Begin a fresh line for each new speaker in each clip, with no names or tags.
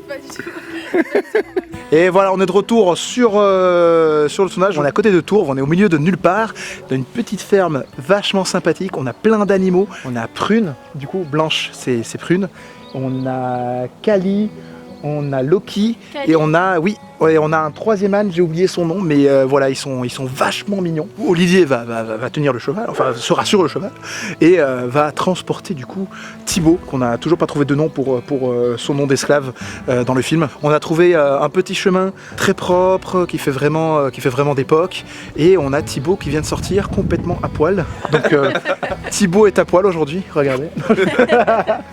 Pas du tout.
Et voilà, on est de retour sur le tournage. On est à côté de Tours, on est au milieu de nulle part, dans une petite ferme vachement sympathique. On a plein d'animaux. On a Prune, du coup, Blanche, c'est Prune. On a Kali, on a Loki,
Kali.
et on a, oui, ouais, on a un troisième âne, j'ai oublié son nom, mais voilà, ils sont vachement mignons. Olivier va tenir le cheval, enfin sera sur le cheval, et va transporter du coup Thibaut, qu'on n'a toujours pas trouvé de nom pour son nom d'esclave dans le film. On a trouvé un petit chemin très propre, qui fait vraiment d'époque, et on a Thibaut qui vient de sortir complètement à poil. Donc Thibaut est à poil aujourd'hui, regardez.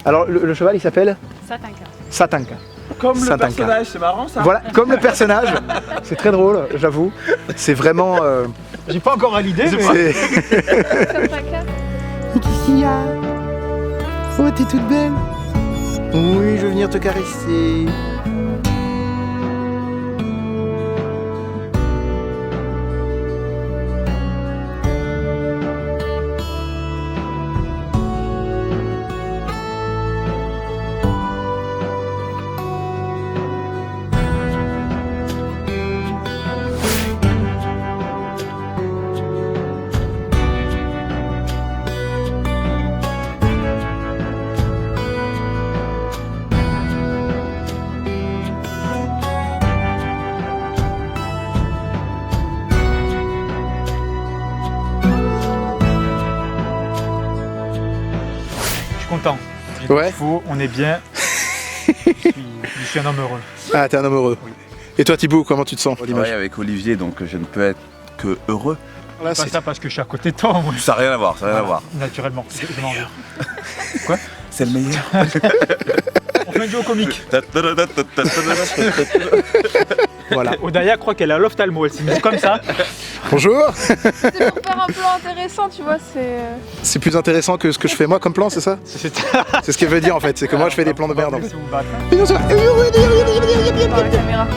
Alors le cheval il s'appelle
Satanka.
Satanka.
Comme le
Satanka.
personnage, c'est marrant ça.
Voilà, comme le personnage, c'est très drôle, j'avoue. C'est vraiment.
J'ai pas encore à l'idée, mais...
c'est-
Satanka.
Qu'est-ce qu'il y a? Oh, t'es toute belle. Oui, je veux venir te caresser.
Content.
Ouais.
On est bien. Je suis un homme heureux.
Ah, t'es un homme heureux.
Oui.
Et toi, Thibaut, comment tu te sens?
Ouais, avec Olivier, donc je ne peux être que heureux.
Là,
Pas
c'est-
ça parce que je suis à côté de toi, moi.
Ça n'a rien à voir, ça n'a rien à voir.
Naturellement.
C'est le meilleur.
Quoi?
C'est le meilleur.
On fait un duo comique.
Voilà.
Odaya croit qu'elle a l'ophtalmo, elle s'est mise comme ça.
Bonjour.
C'est pour faire un plan intéressant, tu vois, c'est...
C'est plus intéressant que ce que je fais moi comme plan, c'est ça?
C'est
C'est ce qu'elle veut dire en fait, c'est que moi je fais des plans de merde. En fait.
Par la caméra.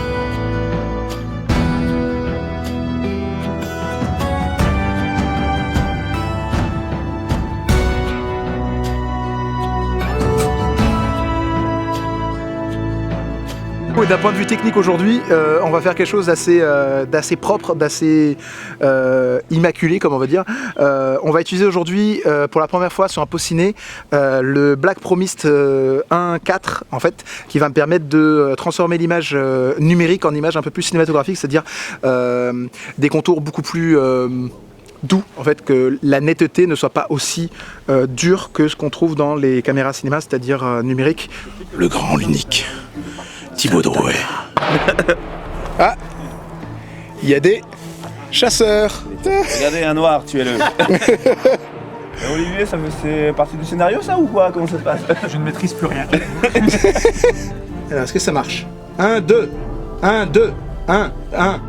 D'un point de vue technique aujourd'hui, on va faire quelque chose d'assez propre, d'assez immaculé comme on va dire. On va utiliser aujourd'hui pour la première fois sur un post ciné le Black Promist 1.4 en fait, qui va me permettre de transformer l'image numérique en image un peu plus cinématographique, c'est-à-dire des contours beaucoup plus doux, en fait, que la netteté ne soit pas aussi dure que ce qu'on trouve dans les caméras cinéma, c'est-à-dire numérique. Le grand, l'unique. Thibaut Drouet. Ah, il y a des chasseurs.
Regardez, un noir, tuez-le. Olivier, c'est partie du scénario ça ou quoi? Comment ça se passe?
Je ne maîtrise plus rien.
Alors, est-ce que ça marche? 1, 2, 1, 2, 1, 1.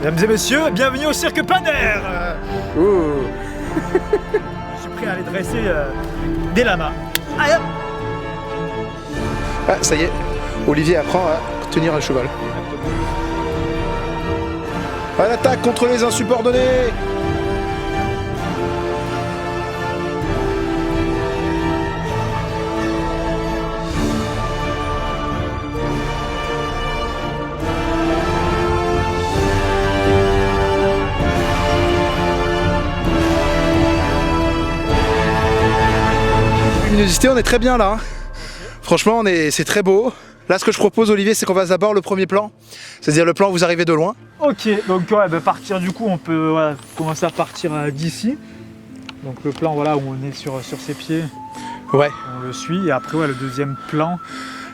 Mesdames et messieurs, bienvenue au cirque plein air.
Ouh.
Je suis prêt à aller dresser des lamas. Allez hop.
Ah, ça y est, Olivier apprend à tenir un cheval. À l'attaque contre les insubordonnés. Luminosité, on est très bien là. Hein. Franchement, c'est très beau. Là, ce que je propose, Olivier, c'est qu'on fasse d'abord le premier plan. C'est-à-dire le plan où vous arrivez de loin.
Ok, donc ouais, bah, partir du coup, on peut commencer à partir d'ici. Donc le plan voilà où on est sur ses pieds,
Ouais.
on le suit. Et après ouais, le deuxième plan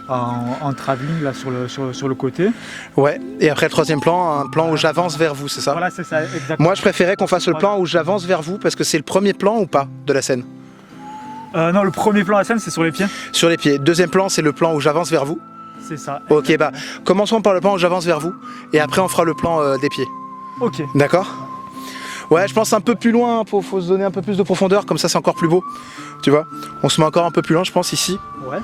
en travelling là sur le côté.
Ouais. Et après le troisième plan, un plan où j'avance vers vous, c'est ça?
Voilà, c'est ça, exactement.
Moi, je préférais qu'on fasse le plan où j'avance vers vous parce que c'est le premier plan ou pas de la scène?
Non, le premier plan de la scène, c'est sur les pieds.
Sur les pieds. Deuxième plan, c'est le plan où j'avance vers vous.
C'est ça.
Ok, bah commençons par le plan où j'avance vers vous et après on fera le plan des pieds.
Ok.
D'accord? Ouais, je pense un peu plus loin, faut se donner un peu plus de profondeur, comme ça c'est encore plus beau. Tu vois? On se met encore un peu plus loin, je pense, ici,
Ouais.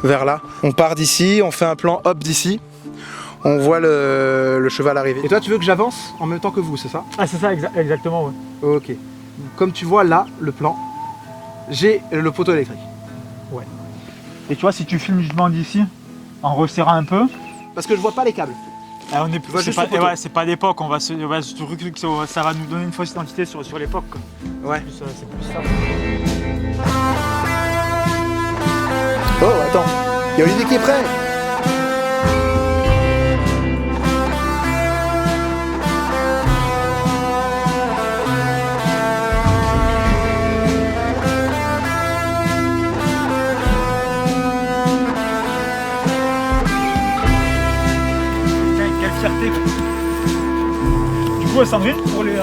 vers là. On part d'ici, on fait un plan hop d'ici. On voit le cheval arriver. Et toi, tu veux que j'avance en même temps que vous, c'est ça?
Ah, c'est ça, exactement, ouais.
Ok. Comme tu vois là, le plan, j'ai le poteau électrique.
Et tu vois, si tu filmes justement d'ici, en resserrant un peu,
Parce que je vois pas les câbles.
on est
vois
c'est
juste
pas,
le poteau.
ouais, c'est pas d'époque, ça va nous donner une fausse identité sur l'époque.
Ouais.
C'est plus ça.
Oh, attends. Il y a Olivier qui est prêt.
Putain, quelle fierté. Du coup, Sandrine, pour les...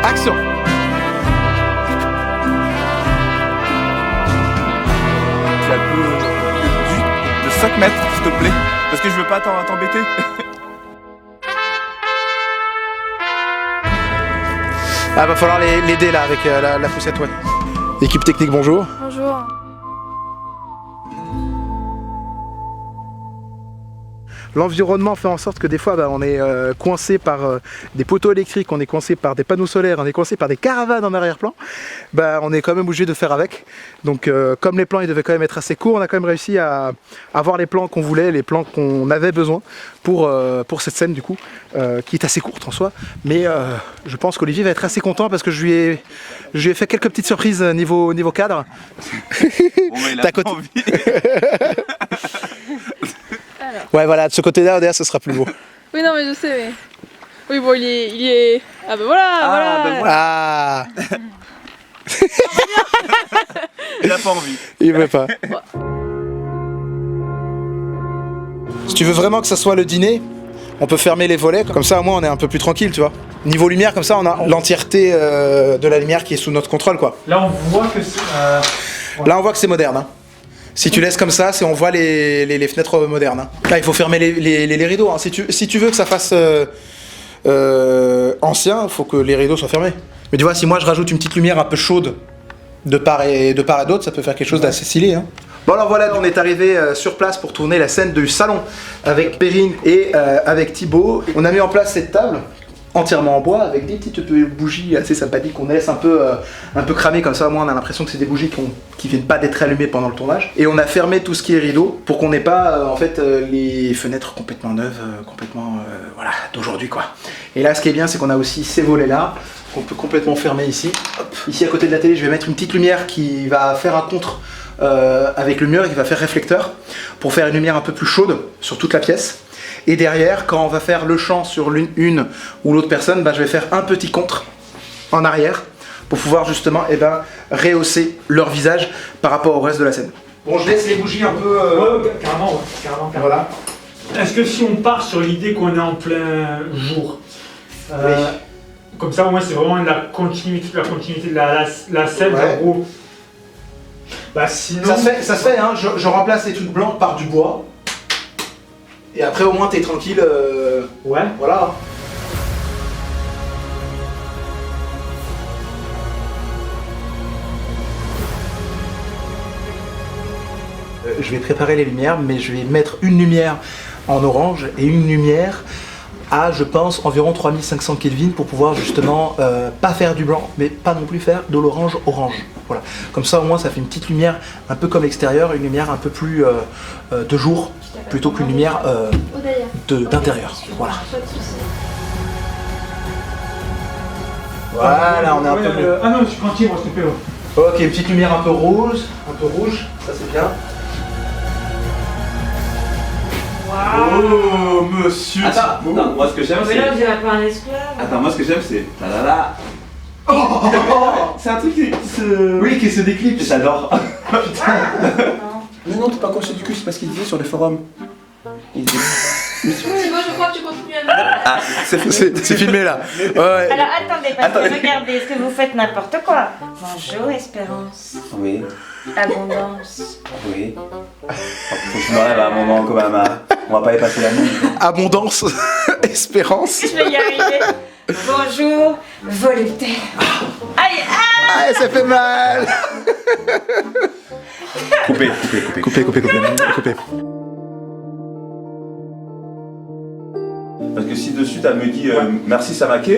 Action.
Tu as de 5 mètres, s'il te plaît. Parce que je veux pas t'embêter.
Ah, va falloir l'aider là avec la poussette, ouais. Équipe technique, bonjour.
Bonjour.
L'environnement fait en sorte que des fois on est coincé par des poteaux électriques, on est coincé par des panneaux solaires, on est coincé par des caravanes en arrière-plan. On est quand même obligé de faire avec. Donc comme les plans ils devaient quand même être assez courts, on a quand même réussi à avoir les plans qu'on voulait, les plans qu'on avait besoin pour cette scène du coup, qui est assez courte en soi. Mais je pense qu'Olivier va être assez content parce que je lui ai fait quelques petites surprises niveau cadre.
Bon, mais il
T'as
a pas
côté-
envie.
Alors.
Ouais voilà, de ce côté-là, derrière ce sera plus beau.
Oui, non, mais je sais, mais. Oui, bon, il est. Ah, bah voilà, voilà.
ben voilà.
Ah,
Il a pas envie.
il veut pas. Si tu veux vraiment que ça soit le dîner, on peut fermer les volets, comme ça au moins on est un peu plus tranquille, tu vois. Niveau lumière, comme ça on a l'entièreté de la lumière qui est sous notre contrôle, quoi.
Là, on voit que c'est...
Là on voit que c'est moderne. Hein. Si tu laisses comme ça, on voit les fenêtres modernes. Hein. Là il faut fermer les rideaux. Hein. Si tu veux que ça fasse ancien, il faut que les rideaux soient fermés. Mais tu vois, si moi je rajoute une petite lumière un peu chaude de part et d'autre, ça peut faire quelque chose d'assez stylé. Hein. Bon alors voilà, on est arrivé sur place pour tourner la scène du salon avec Perrine et avec Thibaut. On a mis en place cette table entièrement en bois avec des petites bougies assez sympathiques qu'on laisse un peu cramer, comme ça au moins on a l'impression que c'est des bougies qui viennent pas d'être allumées pendant le tournage. Et on a fermé tout ce qui est rideau pour qu'on n'ait pas en fait les fenêtres complètement neuves, voilà, d'aujourd'hui quoi. Et là ce qui est bien c'est qu'on a aussi ces volets là qu'on peut complètement fermer ici. Hop. Ici à côté de la télé je vais mettre une petite lumière qui va faire un contre avec le mur et qui va faire réflecteur pour faire une lumière un peu plus chaude sur toute la pièce. Et derrière, quand on va faire le chant sur l'une ou l'autre personne, je vais faire un petit contre en arrière pour pouvoir justement rehausser leur visage par rapport au reste de la scène. Bon, je laisse les bougies un peu...
Ouais, carrément.
Voilà.
Est-ce que si on part sur l'idée qu'on est en plein jour,
Oui.
comme ça au moins c'est vraiment la continuité de la scène,
Ouais.
en gros. Sinon...
Ça se fait hein. Je remplace les trucs blancs par du bois. Et après au moins t'es tranquille.
Ouais.
Voilà. Je vais préparer les lumières, mais je vais mettre une lumière en orange et une lumière à, je pense, environ 3500 Kelvin pour pouvoir justement pas faire du blanc, mais pas non plus faire de l'orange orange. Voilà. Comme ça, au moins, ça fait une petite lumière un peu comme l'extérieur, une lumière un peu plus de jour, plutôt qu'une lumière d'intérieur. Voilà. Voilà, on est un peu mieux.
Ah non, je suis tranquille, moi, s'il te plaît.
Ok, une petite lumière un peu rouge, ça c'est bien. Oh, monsieur.
Attends, moi ce que j'aime
Mais là, on dirait pas un esclave.
Attends, moi ce que j'aime c'est. La la la. C'est un truc qui se.
Oui, qui se déclipse.
J'adore.
Non.
Non, t'es pas conscient du cul, c'est pas ce qu'il disait sur les forums. Il disait.
Thibaut, je crois que tu continues à
Ah,
C'est filmé là. Ouais.
Alors attendez, parce
Attendez.
que regardez, est-ce que vous faites n'importe quoi? Bonjour, Espérance.
Oui,
Abondance.
oui. Faut que je me rêve à un moment quand même. On va pas y passer la nuit.
Abondance. Espérance.
Je vais y arriver. Bonjour, volupté. Aïe,
Ah, ça fait mal.
Coupé.
Coupé.
Parce que si dessus, tu me dit merci Samake,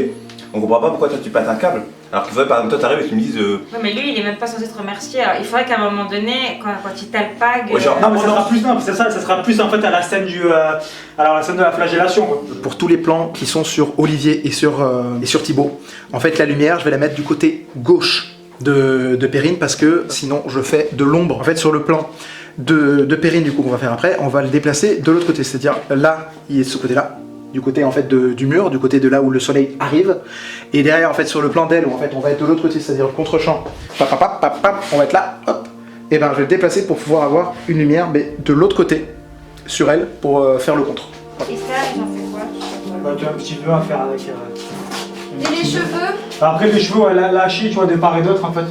on comprend pas pourquoi toi tu pètes un câble. Alors qu'il faudrait, par exemple, toi t'arrives et tu me dises.
Ouais, mais lui, il est même pas censé te remercier. Alors, il faudrait qu'à un moment donné, quand il t'alpague.
Ouais, genre,
Non, mais ça sera plus, non, c'est ça sera plus en fait à la scène alors la scène de la flagellation. Quoi.
Pour tous les plans qui sont sur Olivier et sur Thibaut, en fait la lumière je vais la mettre du côté gauche de Perrine parce que sinon je fais de l'ombre. En fait sur le plan de Perrine du coup qu'on va faire après, on va le déplacer de l'autre côté, c'est-à-dire là il est de ce côté-là, du côté en fait du mur, du côté de là où le soleil arrive, et derrière en fait sur le plan d'elle où en fait on va être de l'autre côté, c'est-à-dire le contre-champ, on va être là, hop, et ben je vais le déplacer pour pouvoir avoir une lumière mais de l'autre côté sur elle pour faire le contre.
Et ça, j'en fais quoi?
Bah, tu as un petit peu à faire avec.
Et les cheveux?
Après les cheveux, ouais, lâchés, tu vois, de part et d'autre en fait.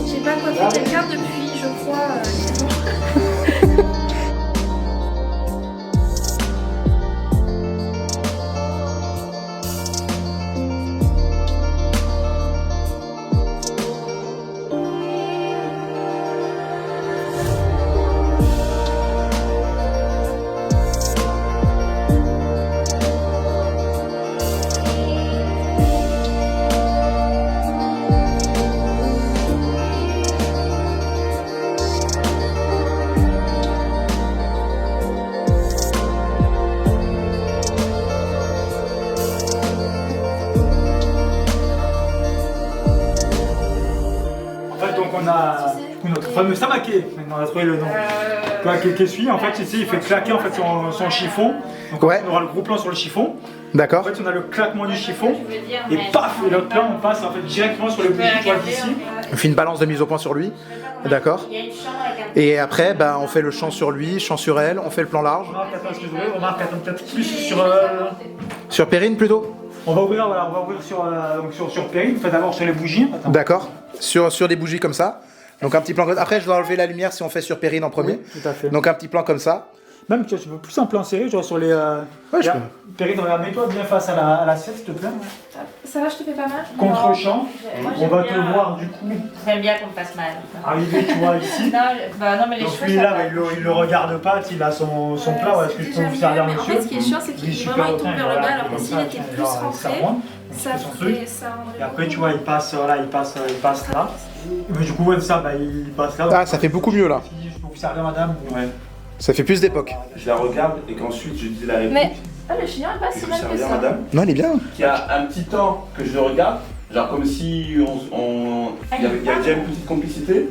J'ai pas coiffé quelqu'un depuis, je crois, 10 ans.
On a du coup, notre fameux Samake, maintenant on a trouvé le nom. Qui suit, en fait, ici il fait claquer en fait, son chiffon. Donc
Ouais.
on aura le gros plan sur le chiffon. En
D'accord.
fait, on a le claquement du chiffon. Et paf, et l'autre plan, on passe en fait, directement sur le bougie, tu vois, d'ici.
On fait une balance de mise au point sur lui. D'accord.
Il y a une chambre avec un.
Et après, bah, on fait le champ sur lui, champ sur elle, on fait le plan large.
On marque attends, peut-être plus sur.
Sur Perrine plutôt.
On va ouvrir sur Perrine, enfin d'abord sur les bougies. Attends.
D'accord. Sur des bougies comme ça. Donc un petit plan. Après, je dois enlever la lumière si on fait sur Perrine en premier.
Oui, tout à fait.
Donc un petit plan comme ça.
Même tu veux plus un plan serré, tu vois, sur les.
Ouais, je
Regarde, Perrine, regarde, mets-toi bien face à l'assiette, s'il te plaît.
Ça va, je te fais pas mal?
Contre-champ,
Moi,
on
j'aime
va
bien,
te voir du coup
J'aime bien qu'on me fasse mal.
arriver, tu vois, ici.
Non, mais les
Donc
cheveux.
lui
ça
là,
va.
il le regarde pas, il a son plat, est-ce que je peux vous servir,
En
monsieur?
fait, ce qui est chiant, c'est qu'il
super
vraiment il
hautain,
tombe vers le
voilà,
bas, alors que
comme
s'il
ça,
était plus
genre,
rentré,
ça remonte,
ça
il fait son truc.
ferait ça.
Et après, tu vois, il passe là, il passe là. Mais du coup, ouais, ça, bah, il passe là.
Ah, ça fait beaucoup mieux là.
Si je peux vous servir, madame.
Ouais.
Ça fait plus d'époque.
Je la regarde et qu'ensuite je dis la réplique.
Mais le chignon est pas
Que
si
je
mal
veux
que
servir,
ça.
madame.
Non, il est bien.
Qu'il y a un petit temps que je le regarde, genre comme si il y avait déjà une petite complicité.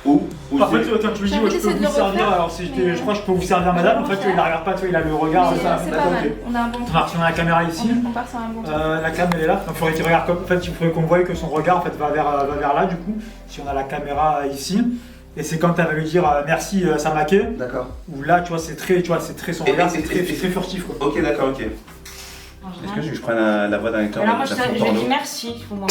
Ou
En fait,
c'est-
quand tu lui dis,
J'ai
ouais,
envie
je peux
d'essayer de
vous
le
servir,
refaire.
alors je crois que je peux vous servir, madame. En fait, il la regarde pas, tu vois, il a le regard.
Oui,
ça.
c'est pas
D'accord,
mal.
ok.
On a un bon truc.
Remarque, on a la caméra ici.
On part sur un bon truc.
La cam elle est là, donc il faudrait qu'il regarde comme. En fait, il faudrait qu'on voie que son regard en fait, va vers là du coup, si on a la caméra ici. Et c'est quand elle va lui dire merci Samake,
D'accord.
où là tu vois c'est très son
Et-
regard,
et-
c'est très
et-
furtif quoi.
Ok, d'accord, ok. Est-ce que je prends la voix d'un acteur
Alors moi,
de
je
version
dis
porno
merci pour moi.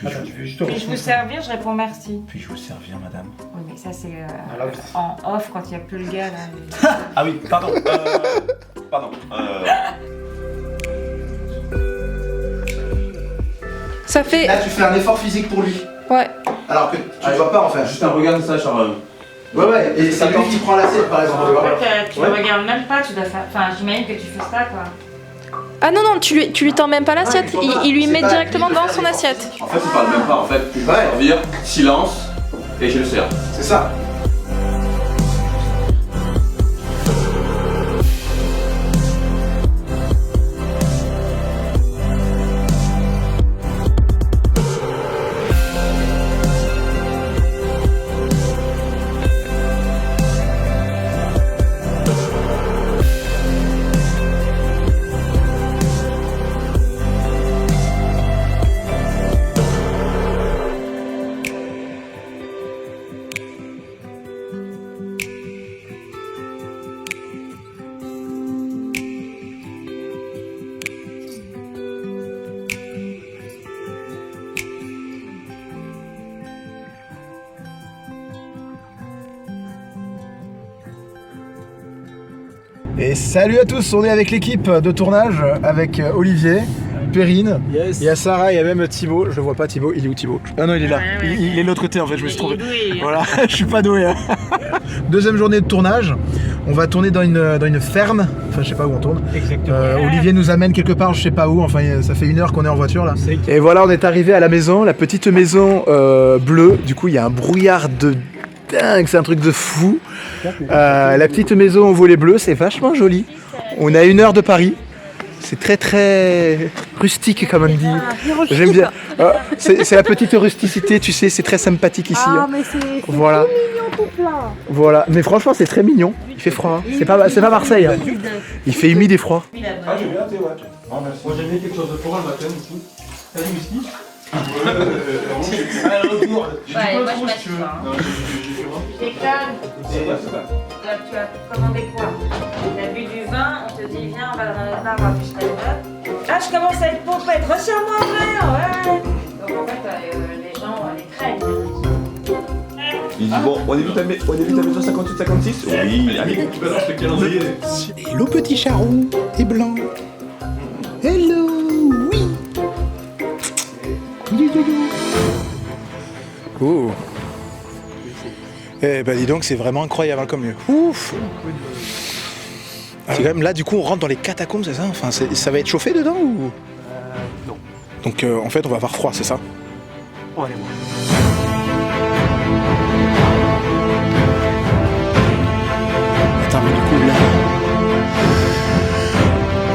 Attends, tu veux juste te
Puis-je vous servir? Je réponds merci.
Puis-je vous servir, madame?
Oui, mais ça, c'est
là,
en off quand il n'y a plus le gars là.
Ah oui, pardon. Pardon.
Ça fait.
Là, tu fais un effort physique pour lui.
Ouais.
Alors que tu ne vas pas en faire.
Juste un regard de ça, genre.
Ouais, et c'est lui qui prend l'assiette par exemple.
En fait, tu
Ouais.
le regardes même pas, tu dois faire. Enfin, j'imagine que tu fais ça quoi.
Ah non, tu lui tends même pas l'assiette,
Ouais,
il lui
c'est
met
pas
directement
lui de
dans
faire
son
l'effort
assiette.
physique.
En fait, il parle même pas, en fait. Puis je vais
Ouais.
servir, silence, et je le sers.
C'est ça. Et salut à tous, on est avec l'équipe de tournage, avec Olivier, Perrine,
Yes.
il y a Sarah, il y a même Thibaut, je le vois pas Thibaut, il est où Thibaut? Ah non il est là,
Ouais, ouais.
il est de l'autre côté en fait, je me suis trompé.
Il est doué.
Voilà, je suis pas doué. Hein. Deuxième journée de tournage, on va tourner dans une ferme, enfin je sais pas où on tourne.
Exactement.
Olivier nous amène quelque part, je sais pas où, enfin ça fait 1 heure qu'on est en voiture là. Et voilà, on est arrivé à la maison, la petite maison bleue, du coup il y a un brouillard de dingue, c'est un truc de fou. La petite maison au volet bleu, c'est vachement joli. On est à 1 heure de Paris. C'est très très rustique comme on dit. J'aime bien. C'est la petite rusticité, tu sais, c'est très sympathique ici.
Ah,
hein.
mais c'est
Voilà.
tout mignon tout plein.
Voilà. Mais franchement, c'est très mignon. Il fait froid. Hein. C'est pas Marseille. Hein. Il fait humide et froid.
Ah, j'ai bien été, ouais. Ah, merci.
Moi j'ai mis quelque chose de fort le matin aussi. Salut Whisky.
Ouais, moi je passe pas. T'es calme.
C'est vrai, c'est vrai.
Tu as commandé quoi? T'as bu du vin, on te dit viens, on va dans le bar jusqu'à 9h. Ah, je commence à être pompette, resserre-moi un verre, ouais. Donc en fait, les gens, les craignent.
Il dit bon, on est vite à la maison 58-56. Oui, allez, tu balances le calendrier.
Hello petit charron et blanc. Hello, oui. Oh. Eh ben dis donc, c'est vraiment incroyable hein, comme lieu. Ouf. C'est quand même là, du coup, on rentre dans les catacombes, c'est ça? Enfin, ça va être chauffé dedans ou?
Non.
Donc en fait, on va avoir froid, c'est ça?
On va aller voir.
Attends, mais du coup là.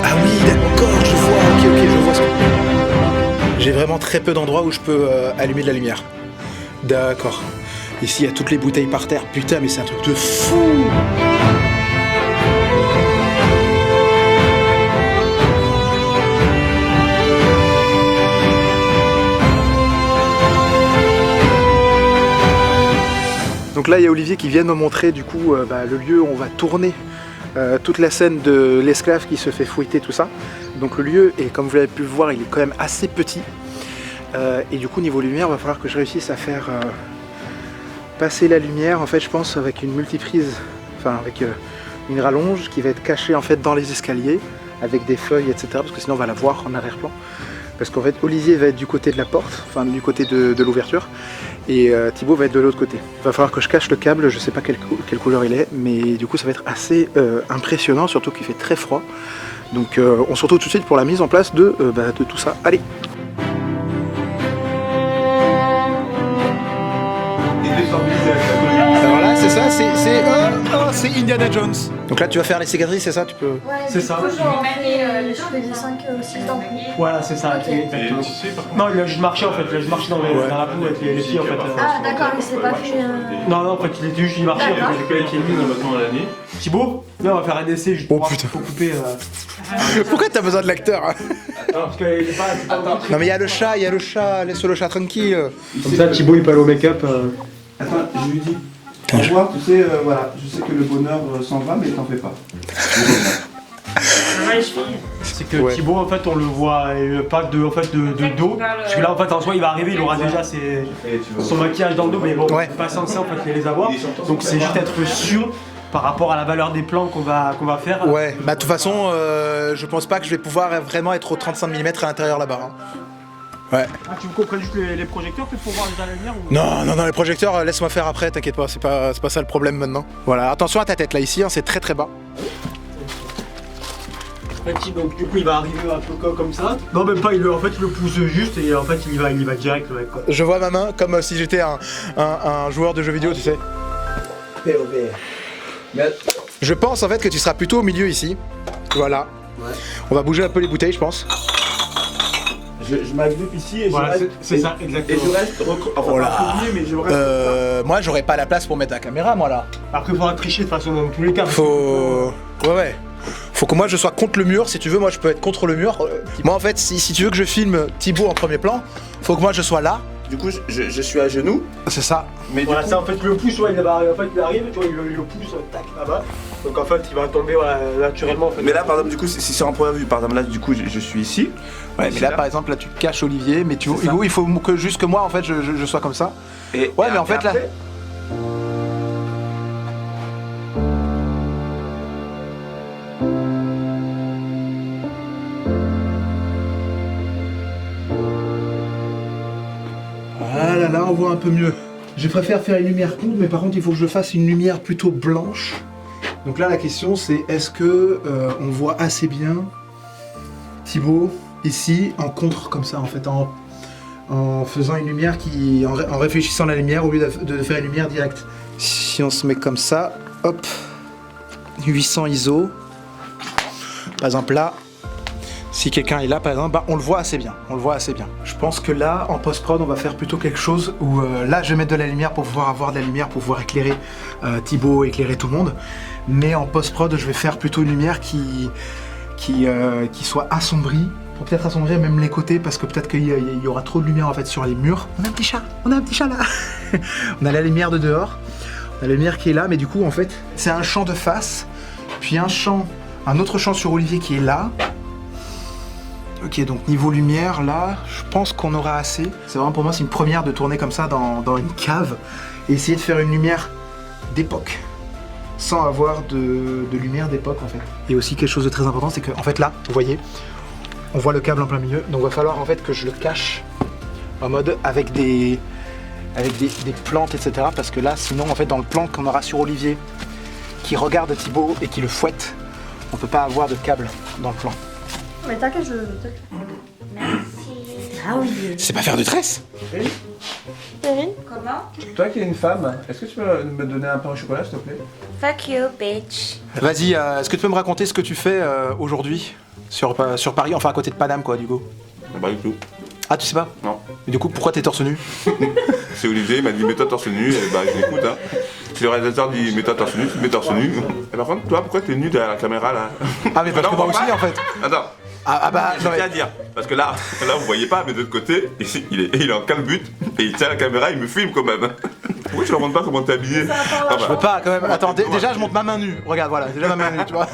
Ah oui, d'accord, je vois. Ok, je vois ce que. J'ai vraiment très peu d'endroits où je peux allumer de la lumière. D'accord. Ici, il y a toutes les bouteilles par terre. Putain, mais c'est un truc de fou! Donc là, il y a Olivier qui vient de me montrer du coup le lieu où on va tourner toute la scène de l'esclave qui se fait fouetter, tout ça. Donc le lieu, et comme vous l'avez pu le voir, il est quand même assez petit. Et du coup, niveau lumière, il va falloir que je réussisse à faire passer la lumière, en fait, je pense, avec une multiprise, enfin avec une rallonge qui va être cachée en fait dans les escaliers, avec des feuilles, etc. Parce que sinon, on va la voir en arrière-plan. Parce qu'en fait, Olivier va être du côté de la porte, enfin du côté de l'ouverture, et Thibaut va être de l'autre côté. Il va falloir que je cache le câble, je sais pas quelle couleur il est, mais du coup ça va être assez impressionnant, surtout qu'il fait très froid. Donc on se retrouve tout de suite pour la mise en place de tout ça. Allez! Alors là, c'est ça, c'est Indiana Jones. Donc là, tu vas faire les cicatrices, c'est ça? Tu peux.
Ouais,
C'est ça.
Je fais des 5 ou 6 dents.
Voilà, c'est ça, exactement. Non, il a juste marché en fait, il a juste marché dans la boue avec les pieds en fait.
Ah, d'accord, il s'est pas fait.
Non, en fait, il était juste, il marchait en fait, avec les pieds nus. Thibaut, viens, on va faire un essai juste pour couper.
Pourquoi t'as besoin de l'acteur hein?
Parce qu'il est pas.
Non mais il y a le chat, laisse le chat tranquille.
Comme ça, Thibaut il peut aller au make-up.
Attends, je lui dis. Au revoir, tu sais, voilà, je sais que le bonheur s'en va, mais t'en fais pas.
Ça va les chevilles?
C'est que
Ouais.
Thibaut en fait on le voit pas de dos. Parce que là en fait en soi il va arriver, il aura déjà son maquillage dans le dos, mais bon,
Ouais.
c'est pas censé en fait les avoir. Donc c'est juste être sûr par rapport à la valeur des plans qu'on va faire.
Ouais, bah de toute façon, je pense pas que je vais pouvoir vraiment être au 35 mm à l'intérieur là-bas. Hein. Ouais.
Ah, tu me comprends juste les projecteurs peut-être pour voir déjà la lumière ou...
Non, les projecteurs, laisse-moi faire après, t'inquiète pas, c'est pas ça le problème maintenant. Voilà, attention à ta tête là, ici, hein, c'est très très bas.
Donc du coup il va arriver un peu comme ça. Non même pas, il le pousse juste et en fait il va direct le mec quoi.
Je vois ma main comme si j'étais un joueur de jeux vidéo, tu sais. Je pense en fait que tu seras plutôt au milieu ici. Voilà.
Ouais.
On va bouger un peu les bouteilles, je pense.
Je m'agrippe ici et
Voilà,
je reste.
c'est ça, exactement.
Et je reste. Enfin,
Voilà.
pas oublié, mais je reste.
Moi, j'aurais pas la place pour mettre la caméra, moi là.
Après il faudra tricher de toute façon dans tous les cas.
Faut. Ouais. Faut que moi je sois contre le mur, si tu veux, moi je peux être contre le mur. Moi en fait, si tu veux que je filme Thibaut en premier plan, faut que moi je sois là.
Du coup, je suis à genoux.
C'est ça.
Mais
Voilà,
du coup,
ça en fait le pouce, ouais, il arrive, tu vois, il le pousse, tac, là-bas. Donc en fait il va tomber voilà, naturellement en fait.
mais là, par exemple, du coup, si c'est en première vue, par exemple, là, du coup, je suis ici.
Ouais, mais là par exemple, là tu te caches Olivier, mais tu
C'est ça.
il faut que juste que moi en fait je sois comme ça.
Et,
Ouais, mais en fait là.
après,
Voilà, là on voit un peu mieux. Je préfère faire une lumière courte, mais par contre il faut que je fasse une lumière plutôt blanche. Donc là la question c'est est-ce que on voit assez bien Thibaut ici en contre comme ça en fait, en faisant une lumière qui, en réfléchissant à la lumière au lieu de faire une lumière directe. Si on se met comme ça, hop, 800 ISO. Par exemple là, si quelqu'un est là par exemple, bah, on le voit assez bien, Je pense que là, en post-prod, on va faire plutôt quelque chose où là, je vais mettre de la lumière pour pouvoir avoir de la lumière, pour pouvoir éclairer Thibaut, éclairer tout le monde. Mais en post-prod, je vais faire plutôt une lumière qui soit assombrie, pour peut-être assombrir même les côtés, parce que peut-être qu'il y aura trop de lumière en fait sur les murs. On a un petit chat là. On a la lumière de dehors, on a la lumière qui est là, mais du coup en fait, c'est un champ de face, puis un autre champ sur Olivier qui est là. Ok, donc niveau lumière, là, je pense qu'on aura assez. C'est vraiment pour moi, c'est une première de tourner comme ça dans une cave et essayer de faire une lumière d'époque, sans avoir de lumière d'époque en fait. Et aussi quelque chose de très important, c'est que en fait là, vous voyez, on voit le câble en plein milieu, donc il va falloir en fait que je le cache en mode avec des plantes, etc. Parce que là, sinon en fait dans le plan qu'on aura sur Olivier, qui regarde Thibaut et qui le fouette, on peut pas avoir de câble dans le plan.
Mais t'inquiète,
Ah oui.
C'est pas faire de tresse.
Comment?
Toi qui es une femme, est-ce que tu peux me donner un pain au chocolat s'il te plaît?
Fuck you, bitch.
Vas-y, est-ce que tu peux me raconter ce que tu fais aujourd'hui sur Paris, enfin à côté de Paname quoi du coup?
Pas du tout.
Ah tu sais pas?
Non.
Et du coup pourquoi t'es torse nu?
C'est Olivier, il m'a dit mets-toi torse nu, et bah je l'écoute hein. Si le réalisateur dit mets-toi torse nu, tu te mets torse nu. Et par contre, toi pourquoi t'es nu derrière la caméra là?
Ah mais parce que moi aussi en fait.
Attends.
Ah bah
J'ai
non,
rien à dire, parce que là vous voyez pas, mais de l'autre côté, ici, il est en calbute et il tient la caméra, il me filme quand même. Pourquoi tu leur montres pas comment t'es habillé? Ah
je peux pas quand même. Attends, déjà je monte ma main nue. Regarde, voilà, déjà ma main nue, tu vois.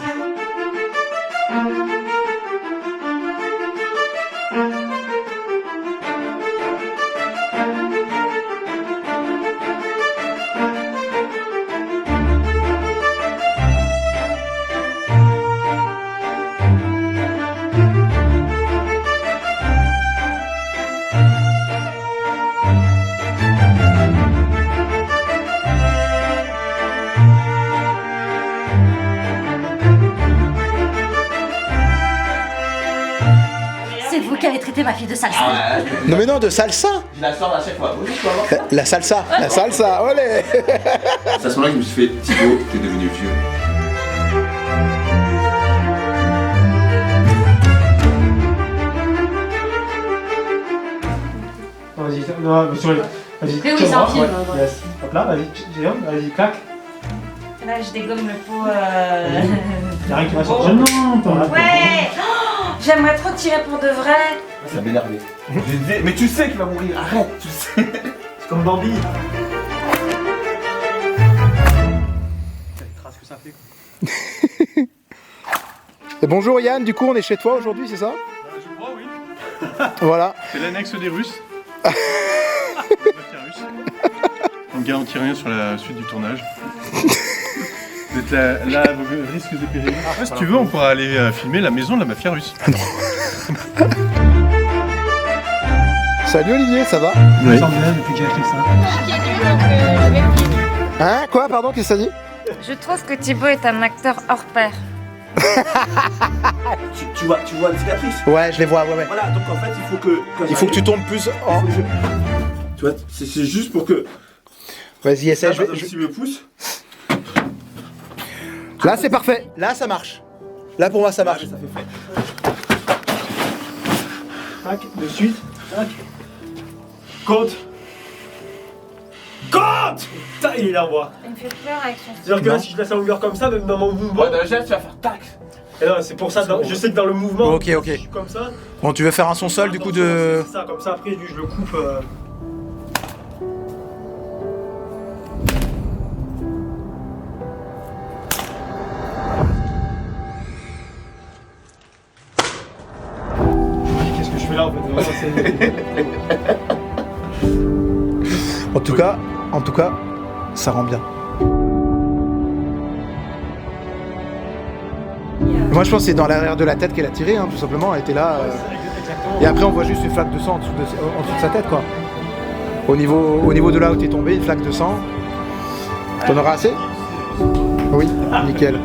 C'est vous qui avez traité ma fille de salsa.
ouais,
Non mais non, de salsa.
je la sors à chaque fois. Oui, tu vas voir.
La salsa, olé.
C'est à ce moment-là que je me suis fait Thibaut, t'es devenu vieux.
Vas-y, non, mais sur les... Vas-y,
Oui,
tiens,
c'est un
moi,
film,
ouais,
ouais.
yes. Hop là, vas-y, Jérôme, vas-y, claque.
Là, je dégomme le pot.
Y'a rien qui va sortir. Non, t'en as.
Ouais. Oh, j'aimerais trop tirer pour de vrai.
Ça m'énervait. Mais tu sais qu'il va mourir, arrête, tu sais.
C'est comme Bambi. Trace que ça fait.
Et bonjour Yann, du coup on est chez toi aujourd'hui, c'est ça?
Je crois, oui.
Voilà.
C'est l'annexe des Russes. La mafia russe. On ne garantit rien sur la suite du tournage. Vous êtes là à vos risques et périls. Après, si tu veux, on pourra aller filmer la maison de la mafia russe.
Salut Olivier, ça va?
Oui. Depuis que j'ai acheté ça.
Hein? Quoi? Pardon, qu'est-ce que ça dit?
Je trouve que Thibaut est un acteur hors pair.
Tu vois les cicatrices?
Ouais, je les vois, ouais.
Voilà, donc en fait, il faut que...
Il faut que tu tombes plus en...
Tu vois, c'est juste pour que...
Vas-y, essaie, je
Là,
vais...
si me pousse...
Là c'est parfait, là ça marche. Là pour moi ça marche.
Ça fait fait.
Tac, de suite. Tac. Compte. Compte. Putain, il est là, moi.
Il me fait peur avec son
C'est-à-dire que là, si je laisse la longueur comme ça, même dans mon mouvement.
Ouais, dans le geste, tu vas faire tac.
Et non, c'est pour ça, je sais que dans le mouvement,
Ok.
je suis comme ça.
Bon, tu veux faire un son seul du coup de...
C'est ça, comme ça, après, je le coupe. Qu'est-ce que je fais là en fait? Vraiment,
En tout cas, ça rend bien. Moi je pense que c'est dans l'arrière de la tête qu'elle a tiré, hein, tout simplement, elle était là.
Exactement.
Et après on voit juste une flaque de sang en dessous de sa tête quoi. au niveau de là où t'es tombé, une flaque de sang. T'en auras assez? Oui, nickel.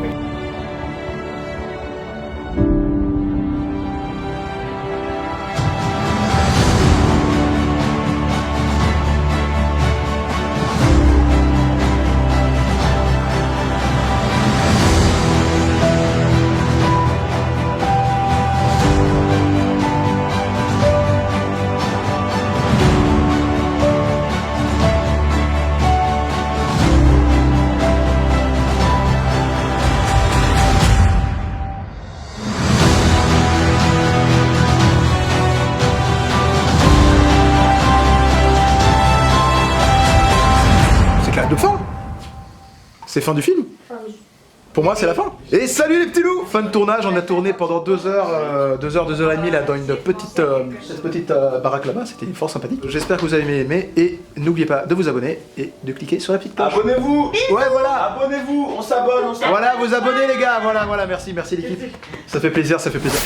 De fin. C'est fin du film. Pour moi, c'est la fin. Et salut les petits loups. Fin de tournage, on a tourné pendant 2 heures, 2 heures et demie là dans une petite, cette petite baraque là-bas. C'était fort sympathique. J'espère que vous avez aimé et n'oubliez pas de vous abonner et de cliquer sur la petite cloche.
Abonnez-vous.
Ouais, voilà.
Abonnez-vous, on s'abonne, on s'abonne.
Voilà, vous abonnez les gars. Voilà, merci l'équipe. Ça fait plaisir, ça fait plaisir.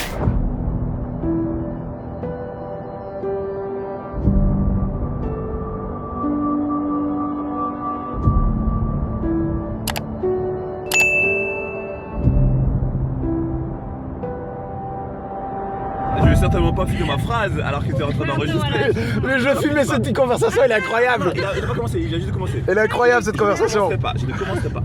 Je vais certainement pas finir ma phrase alors que t'es en train d'enregistrer.
Mais je filmais cette petite conversation, elle est incroyable.
Il a pas commencé, il a juste commencé.
Elle est incroyable cette conversation.
Je ne commencerai pas.